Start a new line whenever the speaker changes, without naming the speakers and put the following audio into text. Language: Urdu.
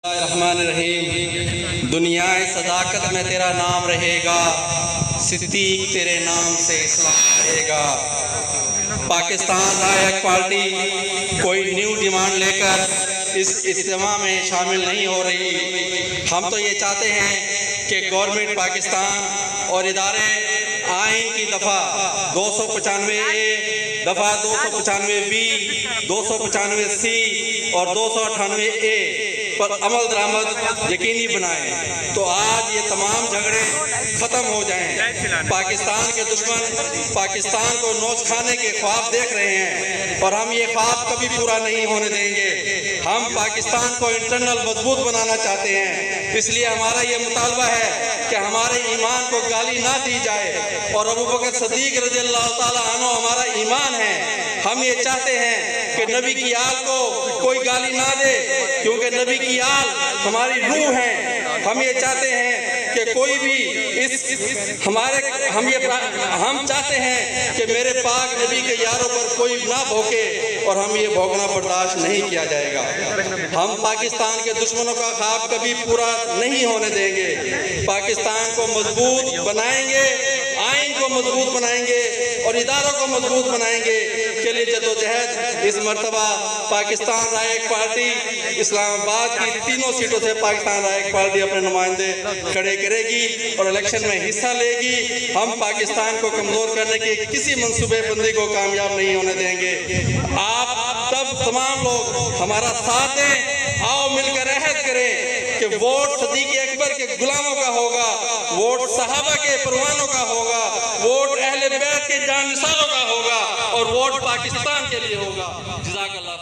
الرحمن الرحیم۔ دنیا صداقت میں تیرا نام رہے گا، صدیق تیرے نام سے اسلام رہے گا۔ پاکستان رائے پارٹی کوئی نیو ڈیمانڈ لے کر اس اجتماع میں شامل نہیں ہو رہی۔ ہم تو یہ چاہتے ہیں کہ گورنمنٹ پاکستان اور ادارے آئین کی دفعہ 295A، دفعہ 295B، 295C اور 298A پر عمل درآمد یقینی بنائیں تو آج یہ تمام جھگڑے ختم ہو جائیں۔ پاکستان کے دشمن پاکستان کو نوچ کھانے کے خواب دیکھ رہے ہیں اور ہم یہ خواب کبھی پورا نہیں ہونے دیں گے۔ ہم پاکستان کو انٹرنل مضبوط بنانا چاہتے ہیں، اس لیے ہمارا یہ مطالبہ ہے کہ ہمارے ایمان کو گالی نہ دی جائے، اور ابو بکر صدیق رضی اللہ تعالیٰ عنہ ہمارا ایمان ہے۔ ہم یہ چاہتے ہیں کہ نبی کی آل کو کوئی گالی نہ دے، کیونکہ نبی کی آل ہماری روح ہے۔ ہم یہ چاہتے ہیں کہ کوئی بھی ہم چاہتے ہیں کہ میرے پاک نبی کے یاروں پر کوئی نہ بھوکے، اور ہم یہ بھوکنا برداشت نہیں کیا جائے گا۔ ہم پاکستان کے دشمنوں کا خواب کبھی پورا نہیں ہونے دیں گے۔ پاکستان کو مضبوط بنائیں گے، آئین کو مضبوط بنائیں گے اور اداروں کو مضبوط بنائیں گے۔ چلیے جدوجہد اس مرتبہ پاکستان رائے پارٹی اسلام آباد کی تینوں سیٹوں سے پاکستان رائے پارٹی اپنے نمائندے کھڑے کرے گی اور الیکشن میں حصہ لے گی۔ ہم پاکستان کو کمزور کرنے کے کسی منصوبے بندی کو کامیاب نہیں ہونے دیں گے۔ آپ تمام لوگ ہمارا ساتھ دیں، آؤ مل کر عہد کریں کہ ووٹ صدیق اکبر کے غلاموں کا ہوگا، ووٹ صحابہ کے پروانوں کا ہوگا، ووٹ اہل بیت کے جان نثاروں کا ہوگا، اور ووٹ پاکستان کے لیے ہوگا۔ جزاک اللہ۔